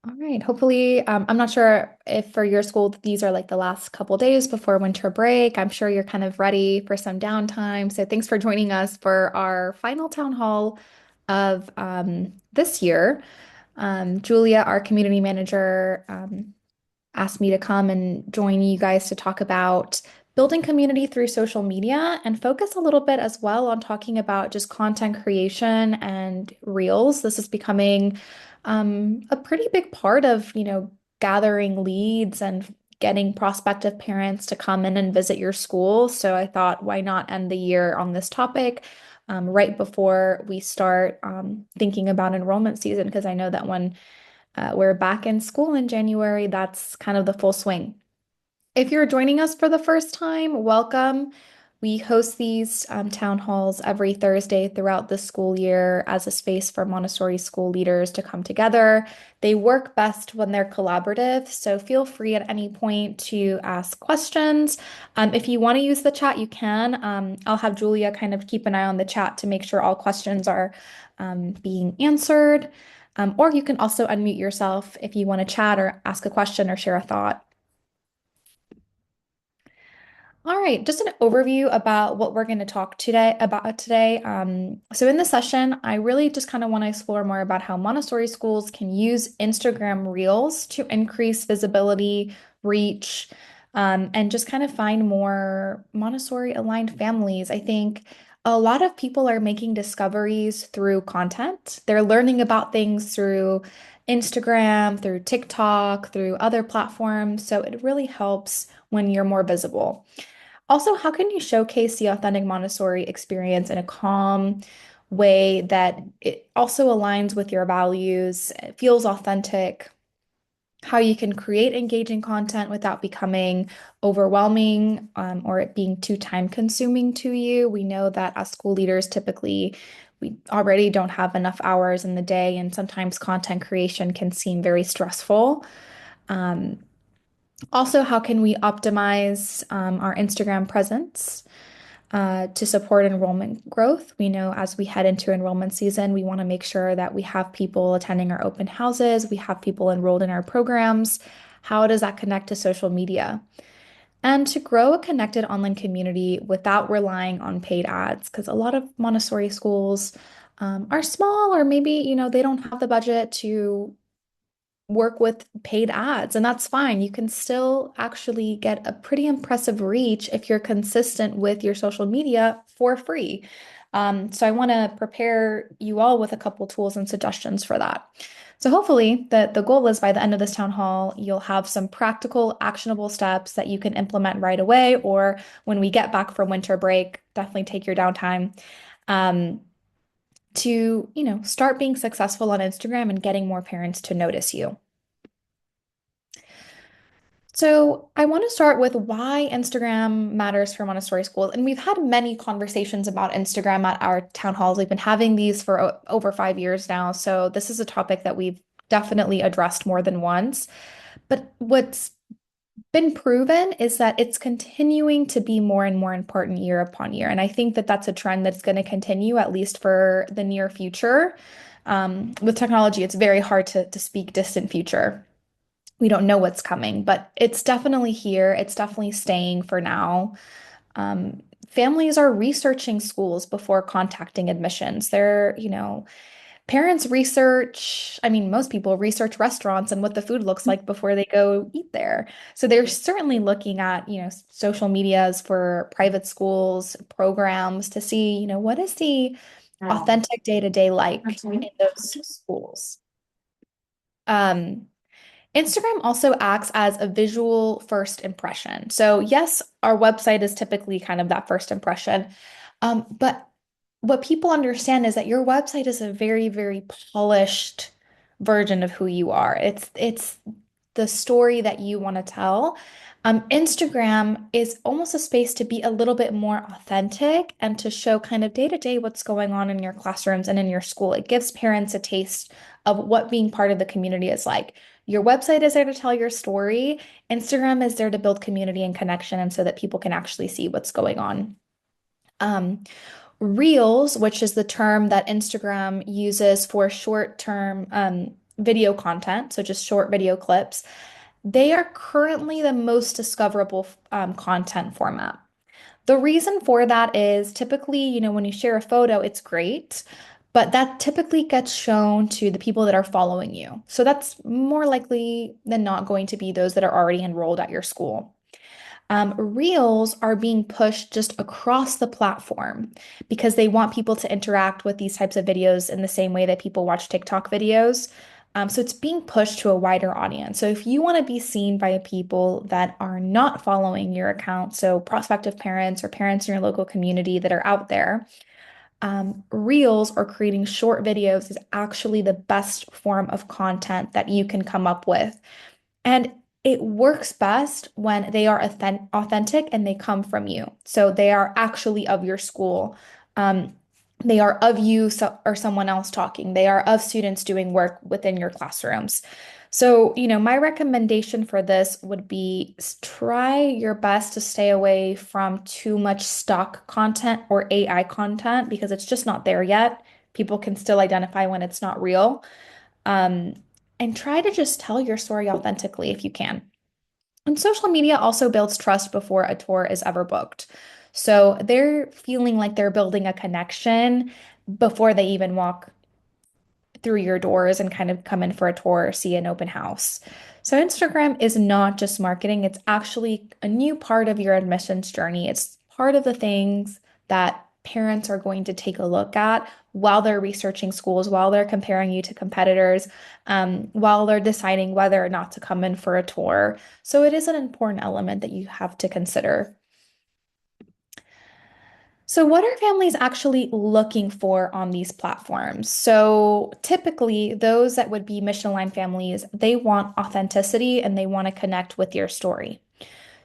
All right. Hopefully, I'm not sure if for your school these are like the last couple days before winter break. I'm sure you're kind of ready for some downtime. So thanks for joining us for our final town hall of this year. Julia, our community manager, asked me to come and join you guys to talk about building community through social media and focus a little bit as well on talking about just content creation and reels. This is becoming a pretty big part of, gathering leads and getting prospective parents to come in and visit your school. So I thought, why not end the year on this topic? Right before we start thinking about enrollment season, because I know that when we're back in school in January. That's kind of the full swing. If you're joining us for the first time, welcome. We host these town halls every Thursday throughout the school year as a space for Montessori school leaders to come together. They work best when they're collaborative, so feel free at any point to ask questions. If you want to use the chat, you can. I'll have Julia kind of keep an eye on the chat to make sure all questions are being answered. Or you can also unmute yourself if you want to chat or ask a question or share a thought. All right, just an overview about what we're going to talk today. So in this session, I really just kind of want to explore more about how Montessori schools can use Instagram Reels to increase visibility, reach, and just kind of find more Montessori aligned families. I think a lot of people are making discoveries through content. They're learning about things through Instagram, through TikTok, through other platforms. So it really helps when you're more visible. Also, how can you showcase the authentic Montessori experience in a calm way that it also aligns with your values, it feels authentic, how you can create engaging content without becoming overwhelming, or it being too time consuming to you. We know that as school leaders, typically we already don't have enough hours in the day, and sometimes content creation can seem very stressful. Um, Also, how can we optimize our Instagram presence to support enrollment growth? We know as we head into enrollment season, we want to make sure that we have people attending our open houses, we have people enrolled in our programs. How does that connect to social media? And to grow a connected online community without relying on paid ads, because a lot of Montessori schools are small, or maybe, they don't have the budget to work with paid ads, and that's fine. You can still actually get a pretty impressive reach if you're consistent with your social media for free. So I want to prepare you all with a couple tools and suggestions for that. So hopefully the goal is by the end of this town hall, you'll have some practical, actionable steps that you can implement right away, or when we get back from winter break, definitely take your downtime. Um, to, start being successful on Instagram and getting more parents to notice you. So, I want to start with why Instagram matters for Montessori schools. And we've had many conversations about Instagram at our town halls. We've been having these for over 5 years now. So, this is a topic that we've definitely addressed more than once. But what's been proven is that it's continuing to be more and more important year upon year. And I think that that's a trend that's going to continue at least for the near future. With technology, it's very hard to speak distant future. We don't know what's coming, but it's definitely here. It's definitely staying for now. Families are researching schools before contacting admissions. Parents research, I mean, most people research restaurants and what the food looks like before they go eat there. So they're certainly looking at, social medias for private schools, programs to see, what is the authentic day-to-day like in those schools. Um, Instagram also acts as a visual first impression. So, yes, our website is typically kind of that first impression. But what people understand is that your website is a very, very polished version of who you are. It's the story that you want to tell. Instagram is almost a space to be a little bit more authentic and to show kind of day to day what's going on in your classrooms and in your school. It gives parents a taste of what being part of the community is like. Your website is there to tell your story. Instagram is there to build community and connection and so that people can actually see what's going on. Um, Reels, which is the term that Instagram uses for short-term video content, so just short video clips, they are currently the most discoverable content format. The reason for that is typically, when you share a photo, it's great, but that typically gets shown to the people that are following you. So that's more likely than not going to be those that are already enrolled at your school. Reels are being pushed just across the platform because they want people to interact with these types of videos in the same way that people watch TikTok videos. So it's being pushed to a wider audience. So if you want to be seen by people that are not following your account, so prospective parents or parents in your local community that are out there, Reels or creating short videos is actually the best form of content that you can come up with. And it works best when they are authentic and they come from you. So they are actually of your school. Um, they are of you or someone else talking. They are of students doing work within your classrooms. So, my recommendation for this would be try your best to stay away from too much stock content or AI content because it's just not there yet. People can still identify when it's not real. Um, and try to just tell your story authentically if you can. And social media also builds trust before a tour is ever booked. So they're feeling like they're building a connection before they even walk through your doors and kind of come in for a tour or see an open house. So Instagram is not just marketing, it's actually a new part of your admissions journey. It's part of the things that parents are going to take a look at while they're researching schools, while they're comparing you to competitors, while they're deciding whether or not to come in for a tour. So it is an important element that you have to consider. So, what are families actually looking for on these platforms? So, typically, those that would be mission aligned families, they want authenticity and they want to connect with your story.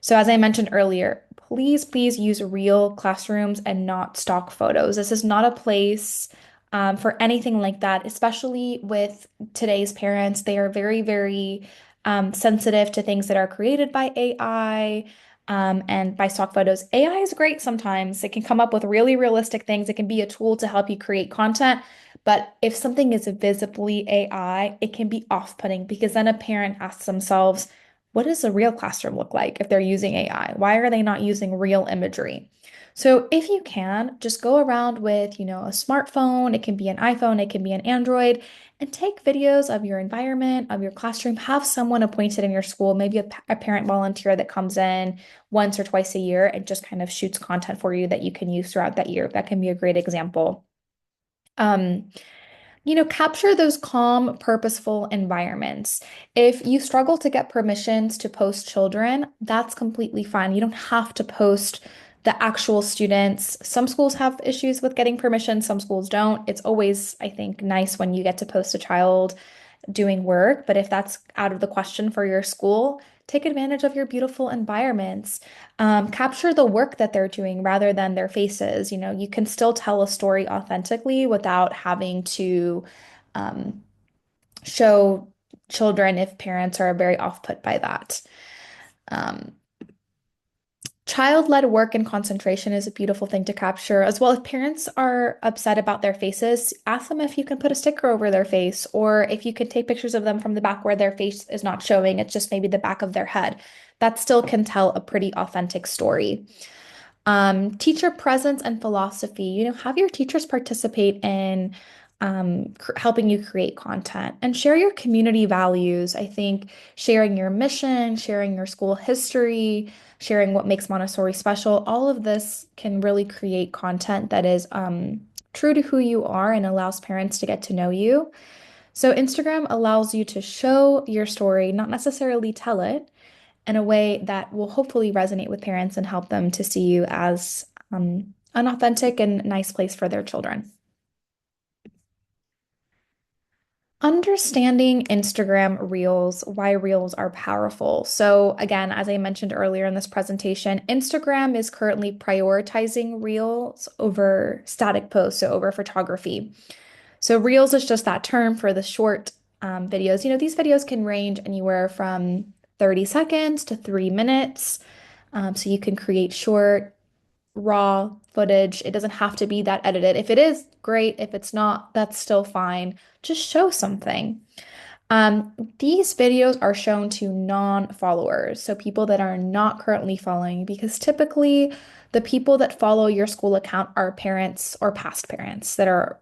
So, as I mentioned earlier, please use real classrooms and not stock photos. This is not a place for anything like that, especially with today's parents. They are very sensitive to things that are created by AI and by stock photos. AI is great sometimes. It can come up with really realistic things. It can be a tool to help you create content. But if something is visibly AI, it can be off-putting because then a parent asks themselves, what does a real classroom look like if they're using AI? Why are they not using real imagery? So if you can, just go around with, a smartphone, it can be an iPhone, it can be an Android, and take videos of your environment, of your classroom. Have someone appointed in your school, maybe a parent volunteer that comes in once or twice a year and just kind of shoots content for you that you can use throughout that year. That can be a great example. Um, Capture those calm, purposeful environments. If you struggle to get permissions to post children, that's completely fine. You don't have to post the actual students. Some schools have issues with getting permission, some schools don't. It's always, I think, nice when you get to post a child doing work, but if that's out of the question for your school, take advantage of your beautiful environments. Capture the work that they're doing rather than their faces. You can still tell a story authentically without having to um, show children if parents are very off-put by that. Um, Child-led work and concentration is a beautiful thing to capture as well. If parents are upset about their faces, ask them if you can put a sticker over their face or if you could take pictures of them from the back where their face is not showing, it's just maybe the back of their head. That still can tell a pretty authentic story. Teacher presence and philosophy. Have your teachers participate in helping you create content and share your community values. I think sharing your mission, sharing your school history, sharing what makes Montessori special, all of this can really create content that is true to who you are and allows parents to get to know you. So, Instagram allows you to show your story, not necessarily tell it in a way that will hopefully resonate with parents and help them to see you as an authentic and nice place for their children. Understanding Instagram Reels, why Reels are powerful. So, again, as I mentioned earlier in this presentation, Instagram is currently prioritizing Reels over static posts, so over photography. So, Reels is just that term for the short videos. These videos can range anywhere from 30 seconds to 3 minutes. So, you can create short, raw footage. It doesn't have to be that edited. If it is, great. If it's not, that's still fine. Just show something. These videos are shown to non-followers, so people that are not currently following, because typically the people that follow your school account are parents or past parents that are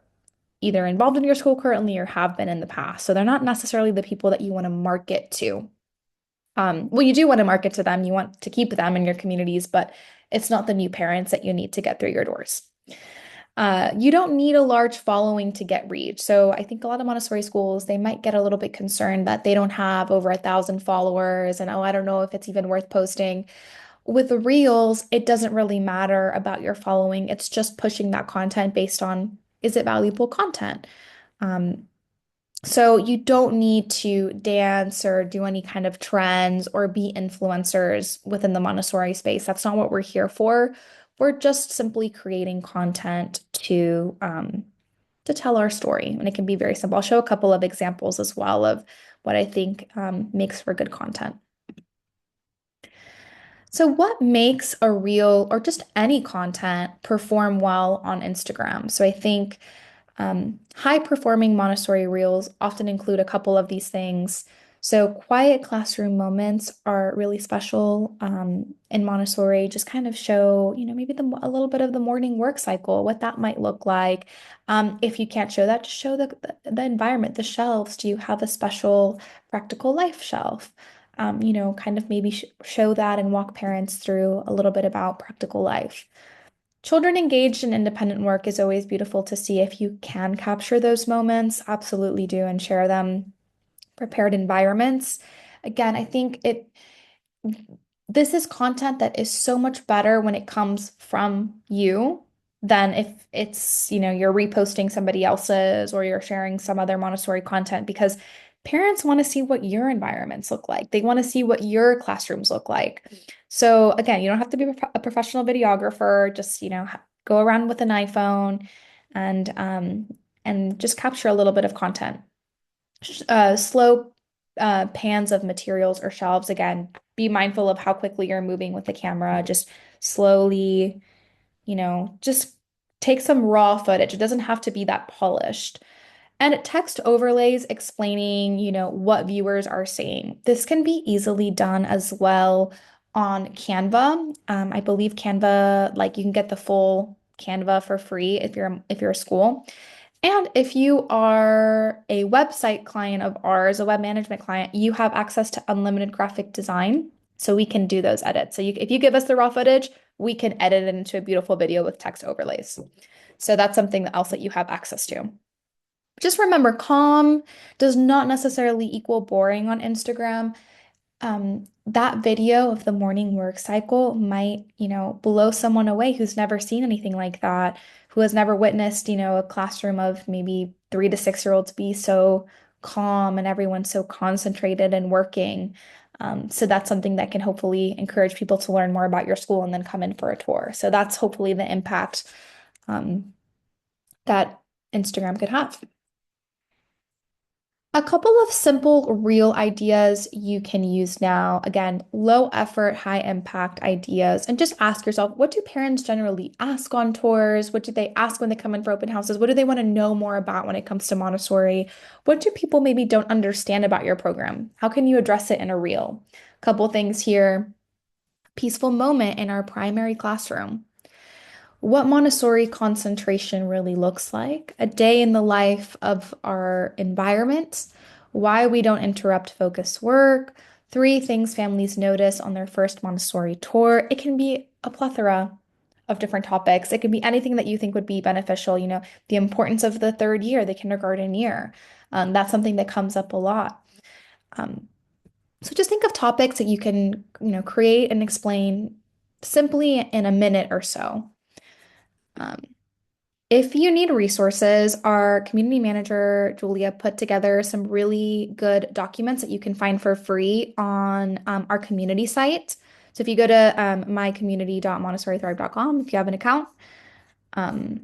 either involved in your school currently or have been in the past. So they're not necessarily the people that you want to market to. Well, you do want to market to them, you want to keep them in your communities, but it's not the new parents that you need to get through your doors. You don't need a large following to get reach. So I think a lot of Montessori schools, they might get a little bit concerned that they don't have over 1,000 followers and, oh, I don't know if it's even worth posting. With the Reels, it doesn't really matter about your following. It's just pushing that content based on, is it valuable content? Um, so you don't need to dance or do any kind of trends or be influencers within the Montessori space. That's not what we're here for. We're just simply creating content to tell our story, and it can be very simple. I'll show a couple of examples as well of what I think makes for good content. So, what makes a reel or just any content perform well on Instagram? So, I think high performing Montessori reels often include a couple of these things. So, quiet classroom moments are really special in Montessori, just kind of show, maybe a little bit of the morning work cycle, what that might look like. If you can't show that, just show the environment, the shelves. Do you have a special practical life shelf? Kind of maybe sh show that and walk parents through a little bit about practical life. Children engaged in independent work is always beautiful to see. If you can capture those moments, absolutely do and share them. Prepared environments. Again, I think this is content that is so much better when it comes from you than if it's, you're reposting somebody else's or you're sharing some other Montessori content because parents want to see what your environments look like. They want to see what your classrooms look like. So again, you don't have to be a professional videographer, just, go around with an iPhone and just capture a little bit of content. Slow pans of materials or shelves. Again, be mindful of how quickly you're moving with the camera. Just slowly, just take some raw footage. It doesn't have to be that polished. And text overlays explaining, what viewers are seeing. This can be easily done as well on Canva. I believe Canva, like you can get the full Canva for free if you're a school. And if you are a website client of ours, a web management client, you have access to unlimited graphic design. So we can do those edits. So if you give us the raw footage, we can edit it into a beautiful video with text overlays. So that's something else that you have access to. Just remember, calm does not necessarily equal boring on Instagram. That video of the morning work cycle might, blow someone away who's never seen anything like that, who has never witnessed, a classroom of maybe 3 to 6 year olds be so calm and everyone so concentrated and working. So that's something that can hopefully encourage people to learn more about your school and then come in for a tour. So that's hopefully the impact um, that Instagram could have. A couple of simple, real ideas you can use now. Again, low effort, high impact ideas. And just ask yourself, what do parents generally ask on tours? What do they ask when they come in for open houses? What do they want to know more about when it comes to Montessori? What do people maybe don't understand about your program? How can you address it in a reel? Couple things here. Peaceful moment in our primary classroom. What Montessori concentration really looks like, a day in the life of our environment, why we don't interrupt focus work, 3 things families notice on their first Montessori tour. It can be a plethora of different topics. It can be anything that you think would be beneficial, the importance of the third year, the kindergarten year. That's something that comes up a lot. Um, so just think of topics that you can, create and explain simply in a minute or so. Um, If you need resources, our community manager, Julia, put together some really good documents that you can find for free on our community site. So if you go to mycommunity.montessorithrive.com, if you have an account, um,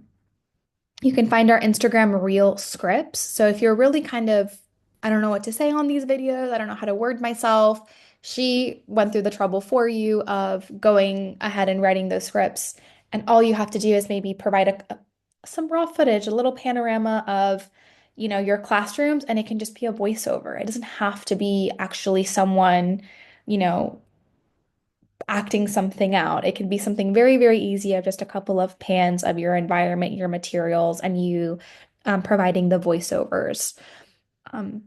you can find our Instagram reel scripts. So if you're really I don't know what to say on these videos, I don't know how to word myself, she went through the trouble for you of going ahead and writing those scripts. And all you have to do is maybe provide some raw footage, a little panorama of, your classrooms, and it can just be a voiceover. It doesn't have to be actually someone, you know, acting something out. It can be something very, very easy of just a couple of pans of your environment, your materials, and you providing the voiceovers. Um,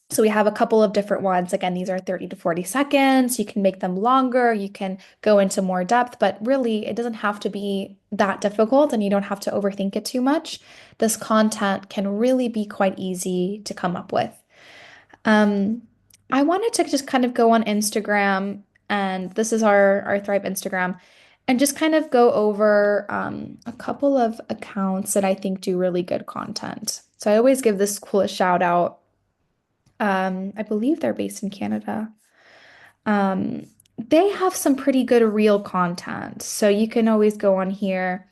so we have a couple of different ones. Again, these are 30 to 40 seconds. You can make them longer. You can go into more depth, but really, it doesn't have to be that difficult and you don't have to overthink it too much. This content can really be quite easy to come up with. Um, I wanted to just kind of go on Instagram, and this is our Thrive Instagram, and just kind of go over a couple of accounts that I think do really good content. So I always give this school a shout out. I believe they're based in Canada. Um, they have some pretty good real content, so you can always go on here.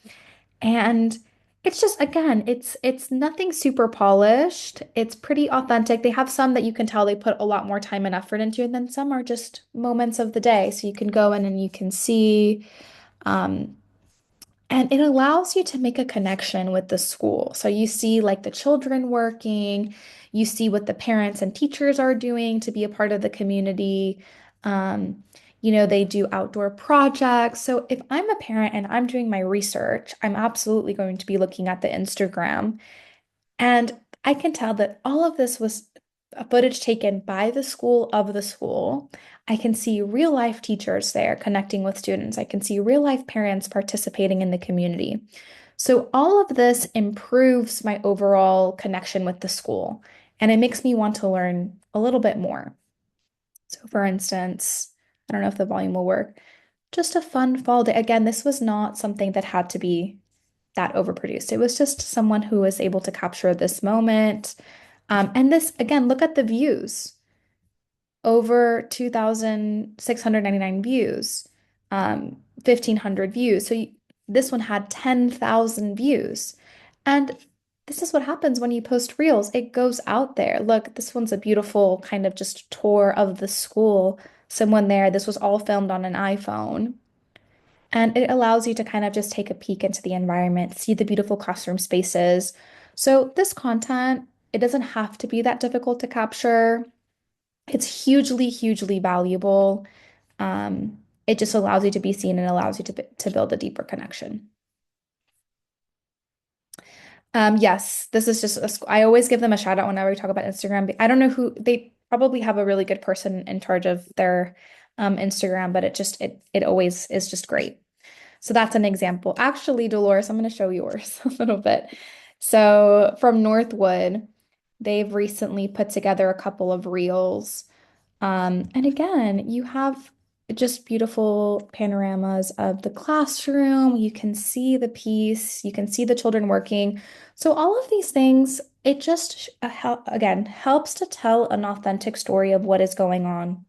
And it's just again, it's nothing super polished. It's pretty authentic. They have some that you can tell they put a lot more time and effort into, and then some are just moments of the day. So you can go in and you can see. Um, and it allows you to make a connection with the school. So you see like the children working, you see what the parents and teachers are doing to be a part of the community. They do outdoor projects. So if I'm a parent and I'm doing my research, I'm absolutely going to be looking at the Instagram. And I can tell that all of this was footage taken by the school of the school. I can see real life teachers there connecting with students. I can see real life parents participating in the community. So all of this improves my overall connection with the school, and it makes me want to learn a little bit more. So for instance, I don't know if the volume will work. Just a fun fall day. Again, this was not something that had to be that overproduced. It was just someone who was able to capture this moment. And this, again, look at the views. Over 2,699 views, 1,500 views. So this one had 10,000 views. And this is what happens when you post reels. It goes out there. Look, this one's a beautiful kind of just tour of the school. Someone there, this was all filmed on an iPhone. And it allows you to kind of just take a peek into the environment, see the beautiful classroom spaces. So this content, it doesn't have to be that difficult to capture. It's hugely, hugely valuable. It just allows you to be seen and allows you to build a deeper connection. Yes, this is just I always give them a shout out whenever we talk about Instagram. I don't know who they probably have a really good person in charge of their Instagram, but it always is just great. So that's an example. Actually, Dolores, I'm going to show yours a little bit. So from Northwood, they've recently put together a couple of reels. And again, you have just beautiful panoramas of the classroom. You can see the piece, you can see the children working. So all of these things, it just again helps to tell an authentic story of what is going on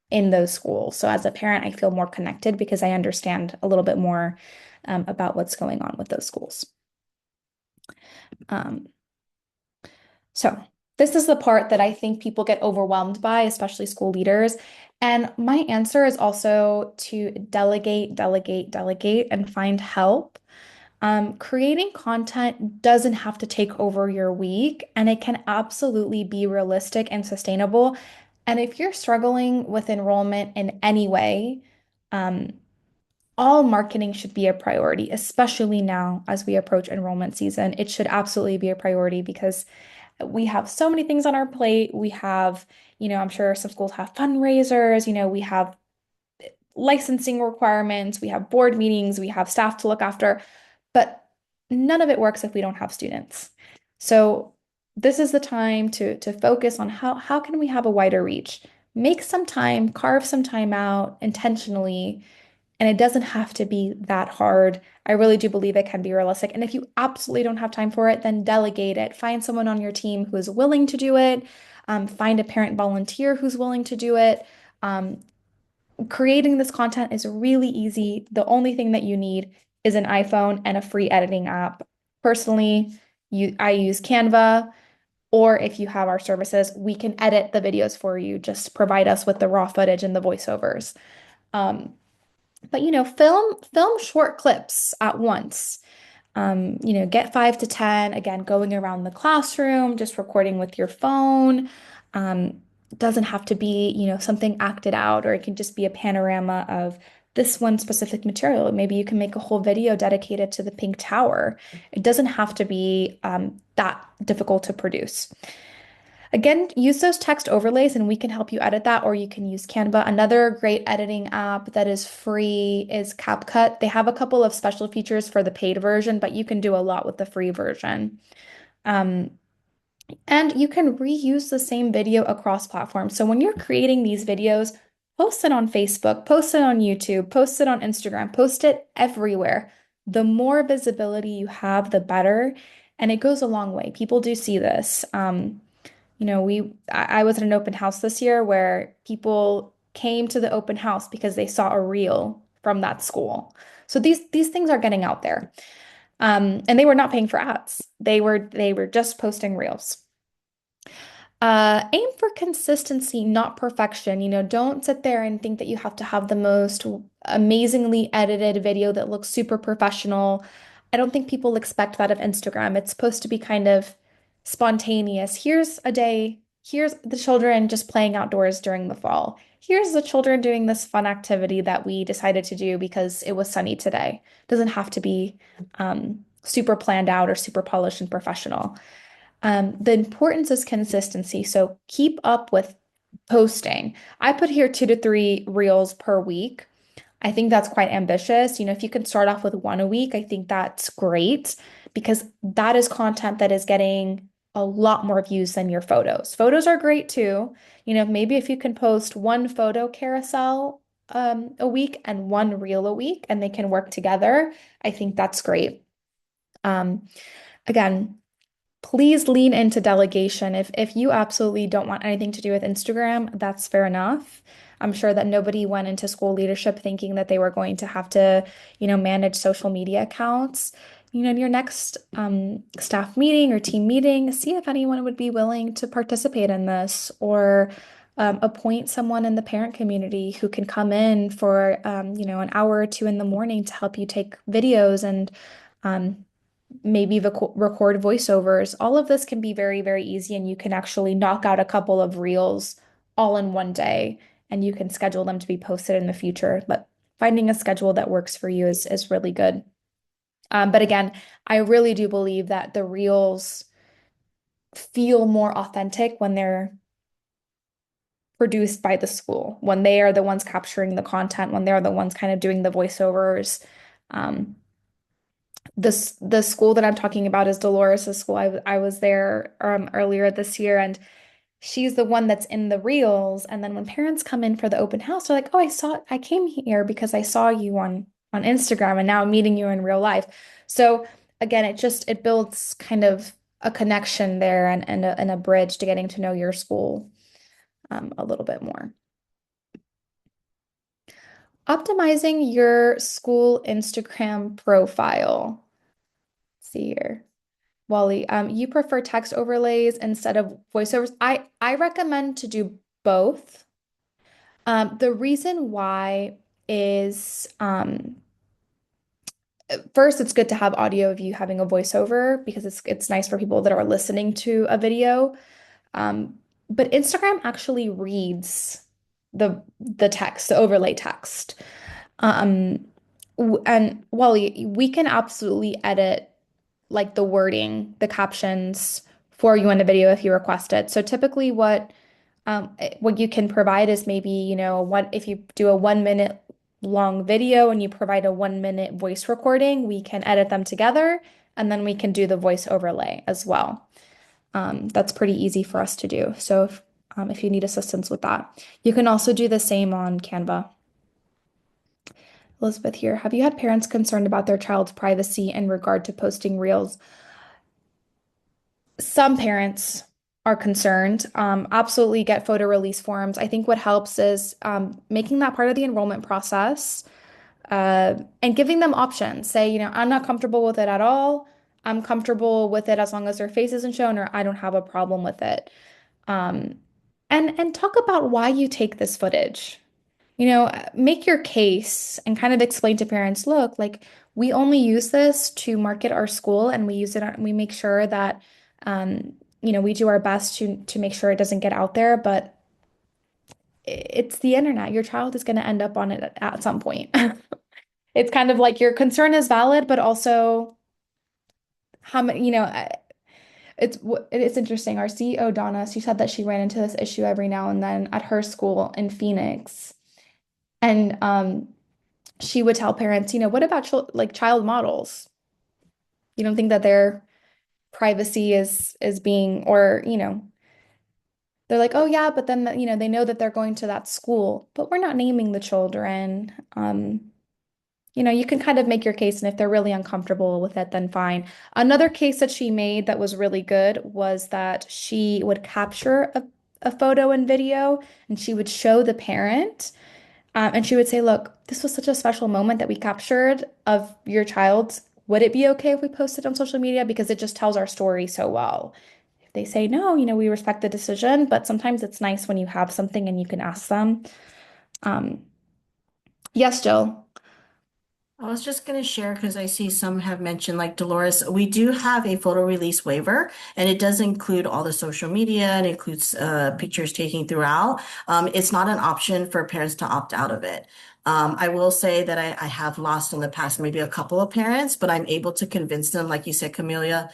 in those schools. So as a parent, I feel more connected because I understand a little bit more about what's going on with those schools. Um, so this is the part that I think people get overwhelmed by, especially school leaders. And my answer is also to delegate, delegate, delegate, and find help. Creating content doesn't have to take over your week, and it can absolutely be realistic and sustainable. And if you're struggling with enrollment in any way, um, all marketing should be a priority, especially now as we approach enrollment season. It should absolutely be a priority because we have so many things on our plate. We have, I'm sure some schools have fundraisers, we have licensing requirements, we have board meetings, we have staff to look after, but none of it works if we don't have students. So this is the time to focus on how can we have a wider reach? Make some time, carve some time out intentionally, and it doesn't have to be that hard. I really do believe it can be realistic. And if you absolutely don't have time for it, then delegate it. Find someone on your team who is willing to do it. Find a parent volunteer who's willing to do it. Um, Creating this content is really easy. The only thing that you need is an iPhone and a free editing app. Personally, I use Canva, or if you have our services, we can edit the videos for you. Just provide us with the raw footage and the voiceovers. But film short clips at once. Get 5 to 10, again, going around the classroom, just recording with your phone. Um, doesn't have to be, something acted out, or it can just be a panorama of this one specific material. Maybe you can make a whole video dedicated to the pink tower. It doesn't have to be that difficult to produce. Again, use those text overlays and we can help you edit that, or you can use Canva. Another great editing app that is free is CapCut. They have a couple of special features for the paid version, but you can do a lot with the free version. Um, and you can reuse the same video across platforms. So when you're creating these videos, post it on Facebook, post it on YouTube, post it on Instagram, post it everywhere. The more visibility you have, the better. And it goes a long way. People do see this. I was at an open house this year where people came to the open house because they saw a reel from that school. So these things are getting out there. And they were not paying for ads. They were just posting reels. Aim for consistency, not perfection. Don't sit there and think that you have to have the most amazingly edited video that looks super professional. I don't think people expect that of Instagram. It's supposed to be kind of spontaneous. Here's a day, here's the children just playing outdoors during the fall. Here's the children doing this fun activity that we decided to do because it was sunny today. It doesn't have to be super planned out or super polished and professional. The importance is consistency. So keep up with posting. I put here 2 to 3 reels per week. I think that's quite ambitious. If you can start off with one a week, I think that's great because that is content that is getting a lot more views than your photos. Photos are great too. Maybe if you can post one photo carousel a week and one reel a week and they can work together, I think that's great. Um, Again, please lean into delegation. If you absolutely don't want anything to do with Instagram, that's fair enough. I'm sure that nobody went into school leadership thinking that they were going to have to, manage social media accounts. In your next staff meeting or team meeting, see if anyone would be willing to participate in this, or appoint someone in the parent community who can come in for, an hour or two in the morning to help you take videos and um, maybe record voiceovers. All of this can be very, very easy, and you can actually knock out a couple of reels all in one day, and you can schedule them to be posted in the future. But finding a schedule that works for you is really good. But again, I really do believe that the reels feel more authentic when they're produced by the school, when they are the ones capturing the content, when they're the ones kind of doing the voiceovers. Um, the school that I'm talking about is Dolores' school. I was there earlier this year, and she's the one that's in the reels. And then when parents come in for the open house, they're like, "Oh, I came here because I saw you on Instagram, and now I'm meeting you in real life." So again, it builds kind of a connection there, and a bridge to getting to know your school a little bit more. Optimizing your school Instagram profile. Let's see here. Wally, you prefer text overlays instead of voiceovers. I recommend to do both. The reason why is first, it's good to have audio of you having a voiceover because it's nice for people that are listening to a video. Um, but Instagram actually reads the text, the overlay text. Um, and Wally, we can absolutely edit like the wording, the captions for you in a video if you request it. So typically what you can provide is maybe, what if you do a 1 minute long video and you provide a 1 minute voice recording, we can edit them together and then we can do the voice overlay as well. That's pretty easy for us to do. So if you need assistance with that, you can also do the same on Canva. Elizabeth here. Have you had parents concerned about their child's privacy in regard to posting reels? Some parents are concerned. Absolutely get photo release forms. I think what helps is making that part of the enrollment process and giving them options. Say, I'm not comfortable with it at all. I'm comfortable with it as long as their face isn't shown, or I don't have a problem with it. Um, and talk about why you take this footage. Make your case and kind of explain to parents, look, like We only use this to market our school, and we make sure that we do our best to make sure it doesn't get out there, but it's the internet. Your child is going to end up on it at some point. It's kind of like your concern is valid, but also how many, it's interesting. Our CEO, Donna, she said that she ran into this issue every now and then at her school in Phoenix. And she would tell parents, what about child models? You don't think that their privacy is being, or, they're like, oh yeah, but then, they know that they're going to that school, but we're not naming the children. You can kind of make your case, and if they're really uncomfortable with it, then fine. Another case that she made that was really good was that she would capture a photo and video, and she would show the parent, and she would say, look, this was such a special moment that we captured of your child. Would it be okay if we posted on social media? Because it just tells our story so well. If they say no, we respect the decision, but sometimes it's nice when you have something and you can ask them. Um, yes, Jill. I was just going to share because I see some have mentioned, like Dolores, we do have a photo release waiver, and it does include all the social media and includes pictures taken throughout. It's not an option for parents to opt out of it. I will say that I have lost in the past maybe a couple of parents, but I'm able to convince them, like you said, Camelia,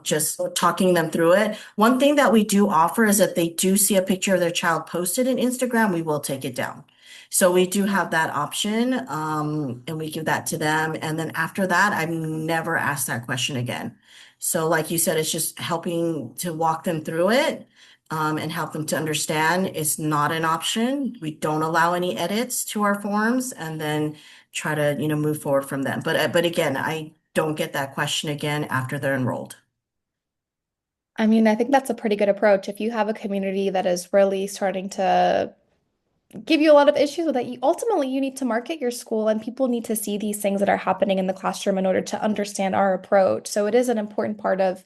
just talking them through it. One thing that we do offer is that they do see a picture of their child posted in Instagram, we will take it down. So we do have that option, and we give that to them. And then after that, I've never asked that question again. So like you said, it's just helping to walk them through it, and help them to understand it's not an option. We don't allow any edits to our forms, and then try to, move forward from them. But again, I don't get that question again after they're enrolled. I mean, I think that's a pretty good approach. If you have a community that is really starting to give you a lot of issues with it, you need to market your school, and people need to see these things that are happening in the classroom in order to understand our approach. So it is an important part of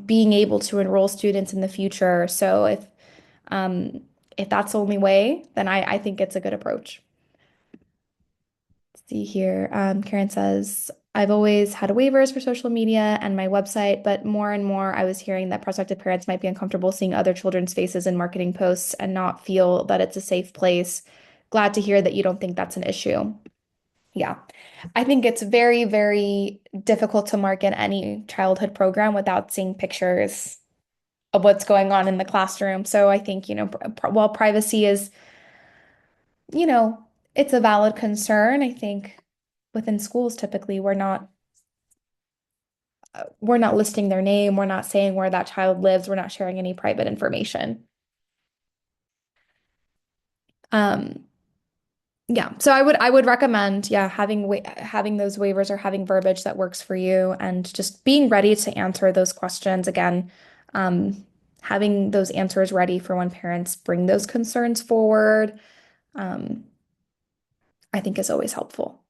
being able to enroll students in the future. So if that's the only way, then I think it's a good approach. Let's see here. Karen says, I've always had waivers for social media and my website, but more and more I was hearing that prospective parents might be uncomfortable seeing other children's faces in marketing posts and not feel that it's a safe place. Glad to hear that you don't think that's an issue. Yeah. I think it's very, very difficult to market any childhood program without seeing pictures of what's going on in the classroom. So I think, while privacy is, you know, it's a valid concern, I think within schools, typically we're not listing their name, we're not saying where that child lives, we're not sharing any private information. Um, yeah, so I would recommend, yeah, having those waivers or having verbiage that works for you, and just being ready to answer those questions again. Having those answers ready for when parents bring those concerns forward, um, I think is always helpful.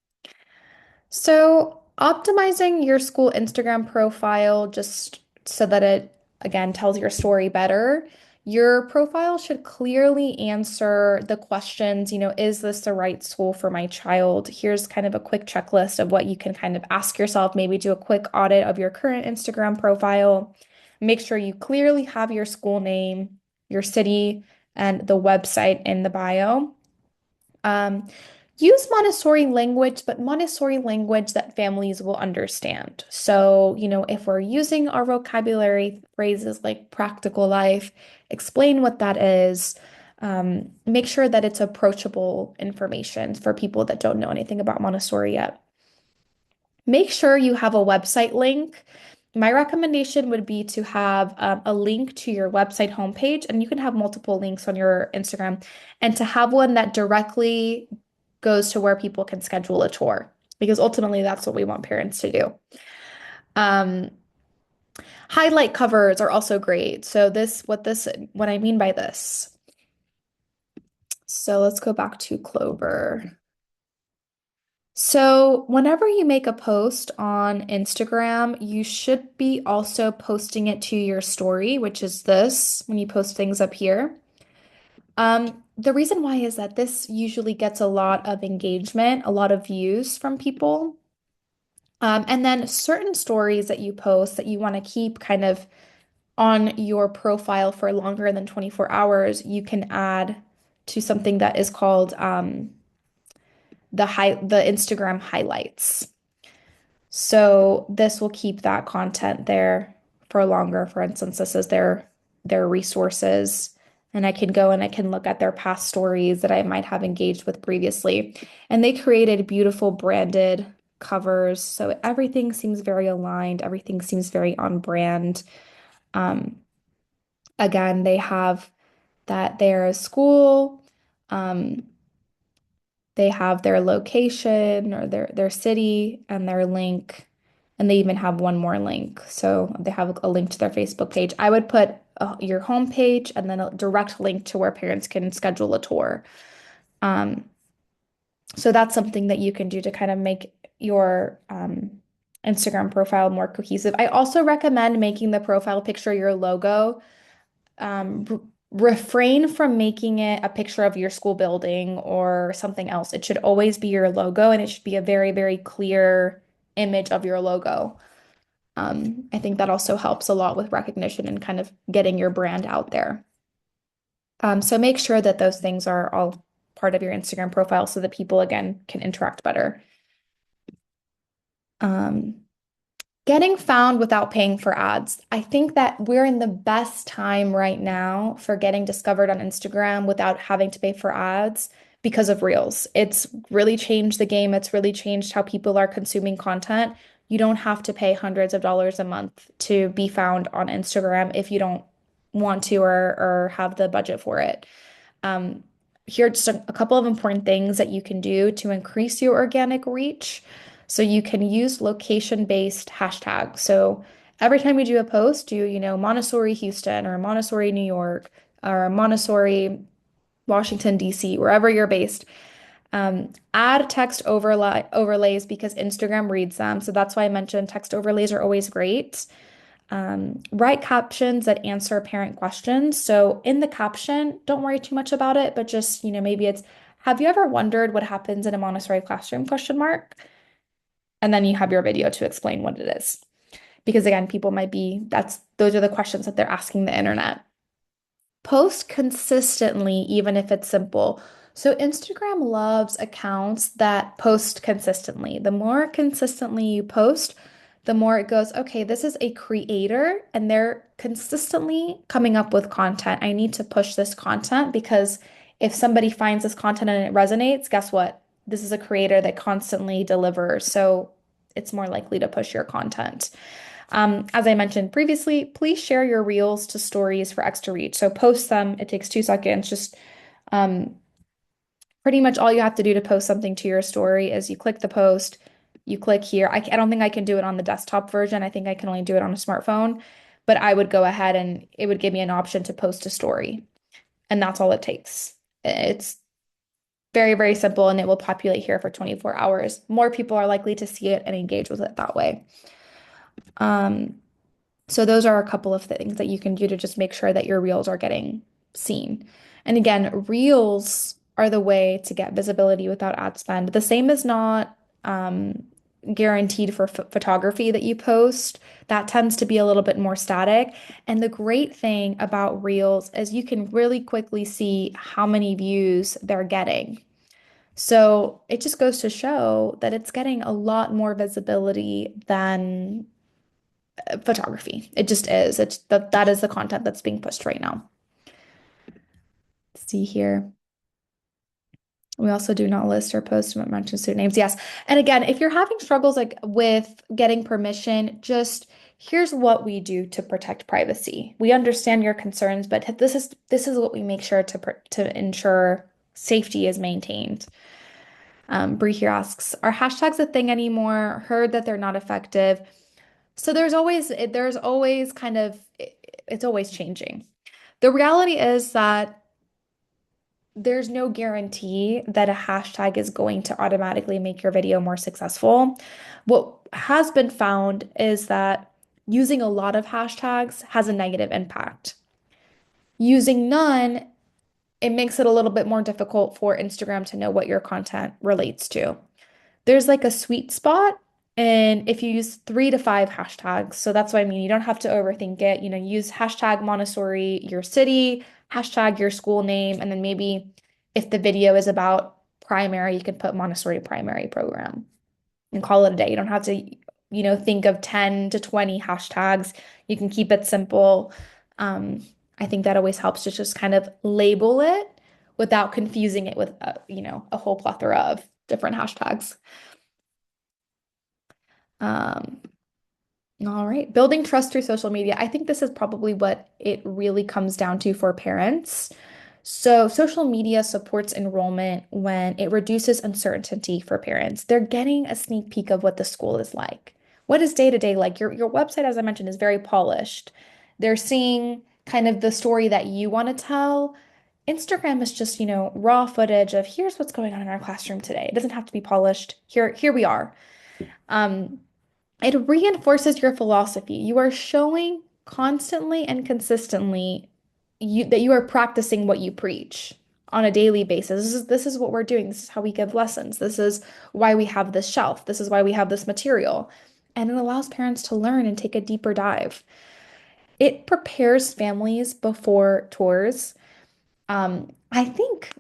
So, optimizing your school Instagram profile just so that it, again, tells your story better. Your profile should clearly answer the questions, is this the right school for my child? Here's kind of a quick checklist of what you can kind of ask yourself. Maybe do a quick audit of your current Instagram profile. Make sure you clearly have your school name, your city, and the website in the bio. Um, Use Montessori language, but Montessori language that families will understand. So, if we're using our vocabulary phrases like practical life, explain what that is. Make sure that it's approachable information for people that don't know anything about Montessori yet. Make sure you have a website link. My recommendation would be to have a link to your website homepage, and you can have multiple links on your Instagram, and to have one that directly goes to where people can schedule a tour, because ultimately that's what we want parents to do. Um, Highlight covers are also great. So what I mean by this. So let's go back to Clover. So, whenever you make a post on Instagram, you should be also posting it to your story, which is this when you post things up here. The reason why is that this usually gets a lot of engagement, a lot of views from people. And then certain stories that you post that you want to keep kind of on your profile for longer than 24 hours, you can add to something that is called the Instagram highlights. So this will keep that content there for longer. For instance, this is their resources, and I can go and I can look at their past stories that I might have engaged with previously. And they created beautiful branded covers, so everything seems very aligned, everything seems very on brand. Um, Again, they have that they're a school. Um, they have their location or their city and their link, and they even have one more link. So they have a link to their Facebook page. I would put your homepage and then a direct link to where parents can schedule a tour. Um, so that's something that you can do to kind of make your Instagram profile more cohesive. I also recommend making the profile picture your logo. Refrain from making it a picture of your school building or something else. It should always be your logo and it should be a very, very clear image of your logo. I think that also helps a lot with recognition and kind of getting your brand out there. So make sure that those things are all part of your Instagram profile so that people, again, can interact better. Um, Getting found without paying for ads. I think that we're in the best time right now for getting discovered on Instagram without having to pay for ads because of Reels. It's really changed the game. It's really changed how people are consuming content. You don't have to pay hundreds of dollars a month to be found on Instagram if you don't want to or have the budget for it. Um, Here are just a couple of important things that you can do to increase your organic reach. So you can use location-based hashtags. So every time you do a post, Montessori Houston or Montessori New York or Montessori Washington, D.C., wherever you're based. Add text overlays because Instagram reads them. So that's why I mentioned text overlays are always great. Write captions that answer parent questions. So in the caption, don't worry too much about it, but just, maybe it's, have you ever wondered what happens in a Montessori classroom? Question mark. And then you have your video to explain what it is. Because again, people might be, those are the questions that they're asking the internet. Post consistently, even if it's simple. So Instagram loves accounts that post consistently. The more consistently you post, the more it goes, okay, this is a creator and they're consistently coming up with content. I need to push this content because if somebody finds this content and it resonates, guess what? This is a creator that constantly delivers. So it's more likely to push your content. As I mentioned previously, please share your reels to stories for extra reach. So post them. It takes 2 seconds. Just um, pretty much all you have to do to post something to your story is you click the post, you click here. I don't think I can do it on the desktop version. I think I can only do it on a smartphone, but I would go ahead and it would give me an option to post a story. And that's all it takes. It's very, very simple and it will populate here for 24 hours. More people are likely to see it and engage with it that way. Um, So those are a couple of things that you can do to just make sure that your reels are getting seen. And again, reels are the way to get visibility without ad spend. The same is not guaranteed for photography that you post. That tends to be a little bit more static. And the great thing about reels is you can really quickly see how many views they're getting. So it just goes to show that it's getting a lot more visibility than photography. It just is. That is the content that's being pushed right now. Let's see here. We also do not list or post mention student names. Yes. And again, if you're having struggles like with getting permission, just here's what we do to protect privacy. We understand your concerns, but this is what we make sure to ensure safety is maintained. Bree here asks, are hashtags a thing anymore? Heard that they're not effective. So there's always kind of it's always changing. The reality is that there's no guarantee that a hashtag is going to automatically make your video more successful. What has been found is that using a lot of hashtags has a negative impact. Using none, it makes it a little bit more difficult for Instagram to know what your content relates to. There's like a sweet spot And if you use 3 to 5 hashtags, so that's what I mean. You don't have to overthink it. Use hashtag Montessori your city, hashtag your school name, and then maybe if the video is about primary, you can put Montessori primary program and call it a day. You don't have to, think of 10 to 20 hashtags. You can keep it simple. Um, I think that always helps to just kind of label it without confusing it with, a whole plethora of different hashtags. Um, all right. Building trust through social media. I think this is probably what it really comes down to for parents. So, social media supports enrollment when it reduces uncertainty for parents. They're getting a sneak peek of what the school is like. What is day to day like? Your website, as I mentioned, is very polished. They're seeing kind of the story that you want to tell. Instagram is just, raw footage of here's what's going on in our classroom today. It doesn't have to be polished. Here we are. Um, it reinforces your philosophy. You are showing constantly and consistently that you are practicing what you preach on a daily basis. This is what we're doing. This is how we give lessons. This is why we have this shelf. This is why we have this material. And it allows parents to learn and take a deeper dive. It prepares families before tours. I think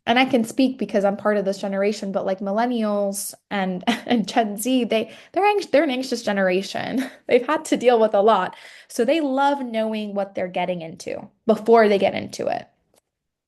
and I can speak because I'm part of this generation, but like millennials and and Gen Z, they're an anxious generation. They've had to deal with a lot. So they love knowing what they're getting into before they get into it.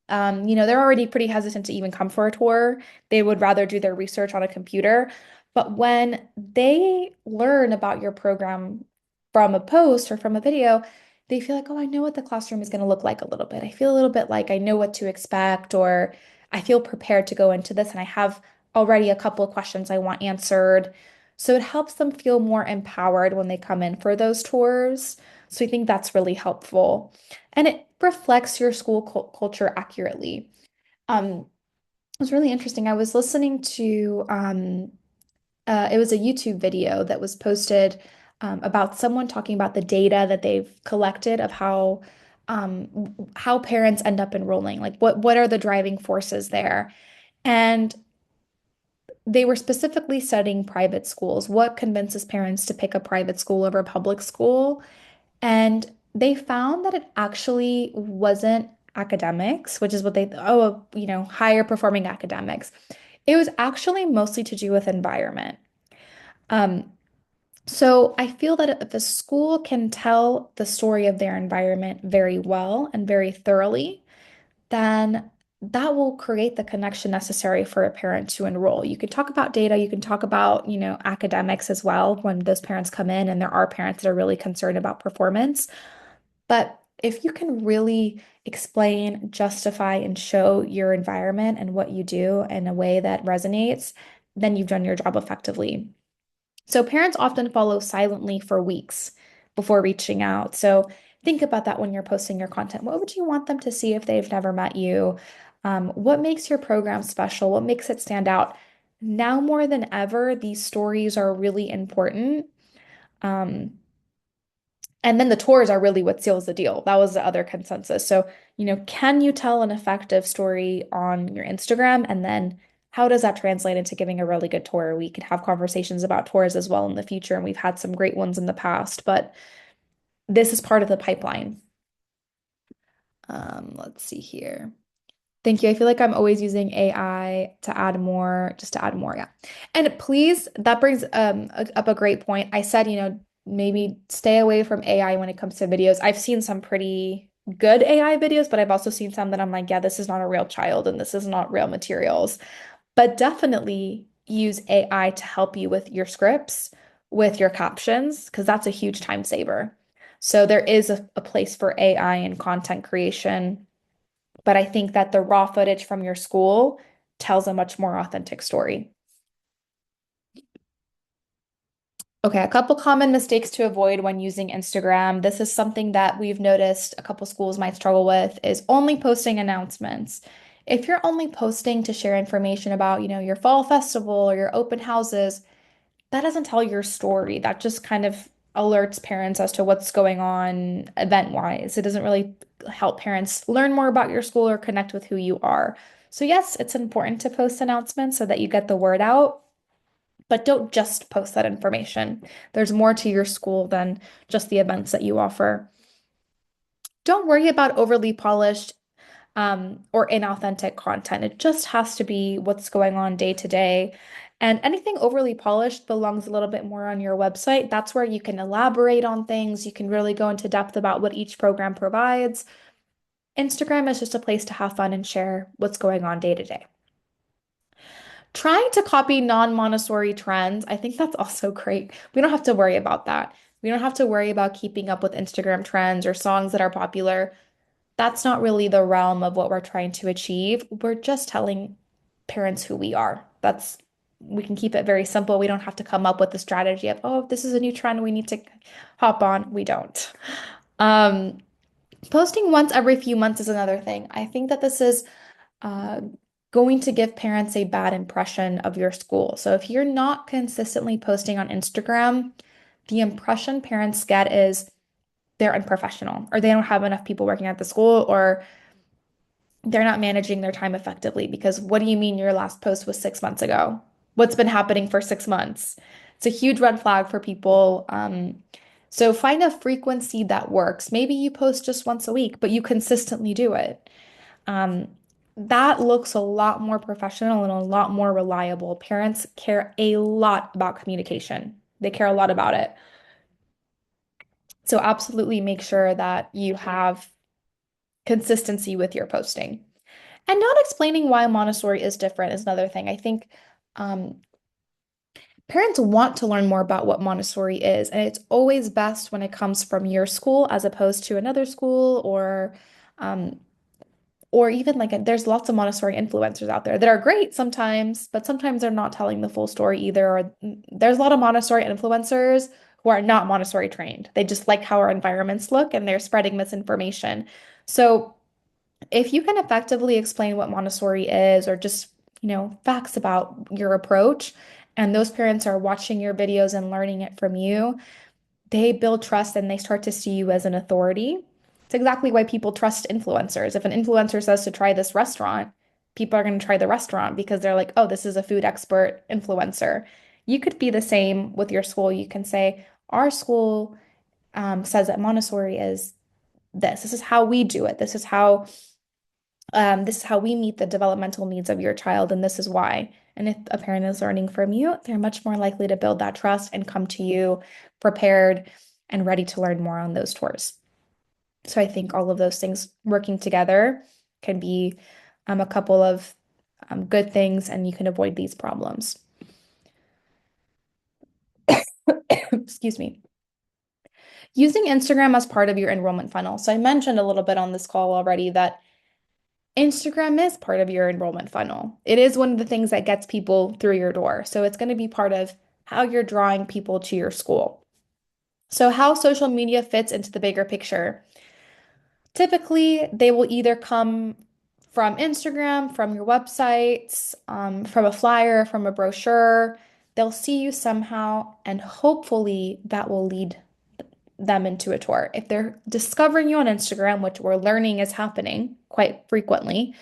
They're already pretty hesitant to even come for a tour. They would rather do their research on a computer. But when they learn about your program from a post or from a video, they feel like, oh, I know what the classroom is going to look like a little bit. I feel a little bit like I know what to expect, or I feel prepared to go into this, and I have already a couple of questions I want answered. So it helps them feel more empowered when they come in for those tours. So I think that's really helpful. And it reflects your school culture accurately. It was really interesting. I was listening to it was a YouTube video that was posted about someone talking about the data that they've collected of how parents end up enrolling, like what are the driving forces there. And they were specifically studying private schools. What convinces parents to pick a private school over a public school? And they found that it actually wasn't academics, which is what higher performing academics. It was actually mostly to do with environment. Um, so I feel that if a school can tell the story of their environment very well and very thoroughly, then that will create the connection necessary for a parent to enroll. You can talk about data, you can talk about, academics as well when those parents come in, and there are parents that are really concerned about performance. But if you can really explain, justify, and show your environment and what you do in a way that resonates, then you've done your job effectively. So parents often follow silently for weeks before reaching out. So think about that when you're posting your content. What would you want them to see if they've never met you? What makes your program special? What makes it stand out? Now more than ever, these stories are really important. Um, and then the tours are really what seals the deal. That was the other consensus. So, can you tell an effective story on your Instagram? And then how does that translate into giving a really good tour? We could have conversations about tours as well in the future, and we've had some great ones in the past, but this is part of the pipeline. Let's see here. Thank you. I feel like I'm always using AI to add more, just to add more. Yeah. And please, that brings up a great point. I said, maybe stay away from AI when it comes to videos. I've seen some pretty good AI videos, but I've also seen some that I'm like, yeah, this is not a real child and this is not real materials. But definitely use AI to help you with your scripts, with your captions, because that's a huge time saver. So there is a place for AI in content creation, but I think that the raw footage from your school tells a much more authentic story. Okay, a couple common mistakes to avoid when using Instagram. This is something that we've noticed a couple schools might struggle with is only posting announcements. If you're only posting to share information about, your fall festival or your open houses, that doesn't tell your story. That just kind of alerts parents as to what's going on event-wise. It doesn't really help parents learn more about your school or connect with who you are. So yes, it's important to post announcements so that you get the word out. But don't just post that information. There's more to your school than just the events that you offer. Don't worry about overly polished or inauthentic content. It just has to be what's going on day to day. And anything overly polished belongs a little bit more on your website. That's where you can elaborate on things. You can really go into depth about what each program provides. Instagram is just a place to have fun and share what's going on day to day. Trying to copy non-Montessori trends, I think that's also great. We don't have to worry about that. We don't have to worry about keeping up with Instagram trends or songs that are popular. That's not really the realm of what we're trying to achieve. We're just telling parents who we are. We can keep it very simple. We don't have to come up with the strategy of, oh, this is a new trend we need to hop on. We don't. Um, Posting once every few months is another thing. I think that this is uh, going to give parents a bad impression of your school. So if you're not consistently posting on Instagram, the impression parents get is they're unprofessional or they don't have enough people working at the school or they're not managing their time effectively because what do you mean your last post was 6 months ago? What's been happening for 6 months? It's a huge red flag for people. So find a frequency that works. Maybe you post just once a week, but you consistently do it. Um, that looks a lot more professional and a lot more reliable. Parents care a lot about communication. They care a lot about it. So absolutely make sure that you have consistency with your posting. And not explaining why Montessori is different is another thing. I think um, parents want to learn more about what Montessori is, and it's always best when it comes from your school as opposed to another school um, or even like there's lots of Montessori influencers out there that are great sometimes, but sometimes they're not telling the full story either. Or there's a lot of Montessori influencers who are not Montessori trained. They just like how our environments look and they're spreading misinformation. So if you can effectively explain what Montessori is or just, facts about your approach, and those parents are watching your videos and learning it from you, they build trust and they start to see you as an authority. It's exactly why people trust influencers. If an influencer says to try this restaurant, people are going to try the restaurant because they're like, oh, this is a food expert influencer. You could be the same with your school. You can say, our school says that Montessori is this. This is how we do it. This is how we meet the developmental needs of your child, and this is why. And if a parent is learning from you, they're much more likely to build that trust and come to you prepared and ready to learn more on those tours. So I think all of those things working together can be a couple of good things, and you can avoid these problems. Excuse me. Using Instagram as part of your enrollment funnel. So I mentioned a little bit on this call already that Instagram is part of your enrollment funnel. It is one of the things that gets people through your door. So it's going to be part of how you're drawing people to your school. So, how social media fits into the bigger picture. Typically, they will either come from Instagram, from your websites, from a flyer, from a brochure. They'll see you somehow, and hopefully that will lead them into a tour. If they're discovering you on Instagram, which we're learning is happening quite frequently,